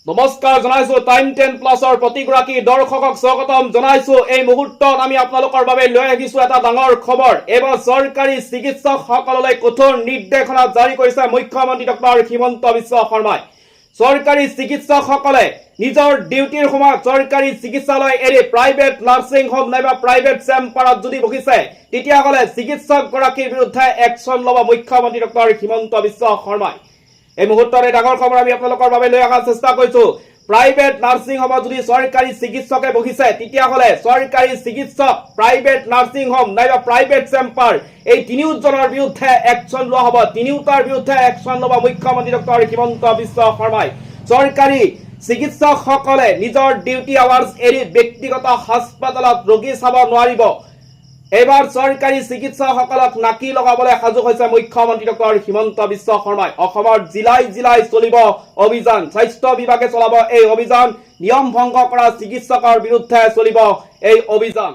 নমস্কাৰ জনাইছো টাইম 10 প্লাছৰ প্ৰতিগৰাকী দৰ্শকক স্বাগতম জনাইছো। এই মুহূৰ্তত আমি আপোনালোকৰ বাবে লৈ আহিছো এটা ডাঙৰ খবৰ। এবাৰ চৰকাৰী চিকিৎসকসকললৈ কঠোৰ নিৰ্দেশনা জাৰি কৰিছে মুখ্যমন্ত্ৰী ডক্টৰ হিমন্ত বিশ্ব শৰ্মাই। চৰকাৰী চিকিৎসকসকলে নিজৰ ডিউটিৰ সময়ত চৰকাৰী চিকিৎসালয় এৰি প্ৰাইভেট নাৰ্ছিং হোম নাইবা প্ৰাইভেট চেম্বাৰত যদি বহিছে তেতিয়াহ'লে চিকিৎসকগৰাকীৰ বিৰুদ্ধে একশ্যন ল'ব মুখ্যমন্ত্ৰী ডক্টৰ হিমন্ত বিশ্ব শৰ্মাই। এই মুহূৰ্তত এই ডাঙৰ খবৰ আমি আপোনালোকৰ বাবে লৈ অহাৰ চেষ্টা কৰিছো। প্ৰাইভেট নাৰ্ছিং হোমত যদি চৰকাৰী চিকিৎসকে বহিছে তেতিয়াহ'লে চৰকাৰী চিকিৎসক, প্ৰাইভেট নাৰ্ছিং হোম নাইবা প্ৰাইভেট চেম্বাৰ এই তিনিওজনৰ বিৰুদ্ধে একশ্যন লোৱা হ'ব। তিনিওটাৰ বিৰুদ্ধে একশ্যন ল'ব মুখ্যমন্ত্ৰী ডক্টৰ হিমন্ত বিশ্ব শৰ্মাই। চৰকাৰী চিকিৎসকসকলে নিজৰ ডিউটি আৱাৰ্ছ এৰি ব্যক্তিগত হাস্পাতালত ৰোগী চাব নোৱাৰিব। এবাৰ চৰকাৰী চিকিৎসকসকলক নাকি লগাবলৈ সাজু হৈছে মুখ্যমন্ত্ৰী ডক্টৰ হিমন্ত বিশ্ব শৰ্মাই। অসমৰ জিলাই জিলাই চলিব অভিযান। স্বাস্থ্য বিভাগে চলাব এই অভিযান। নিয়ম ভংগ কৰা চিকিৎসকৰ বিৰুদ্ধে চলিব এই অভিযান।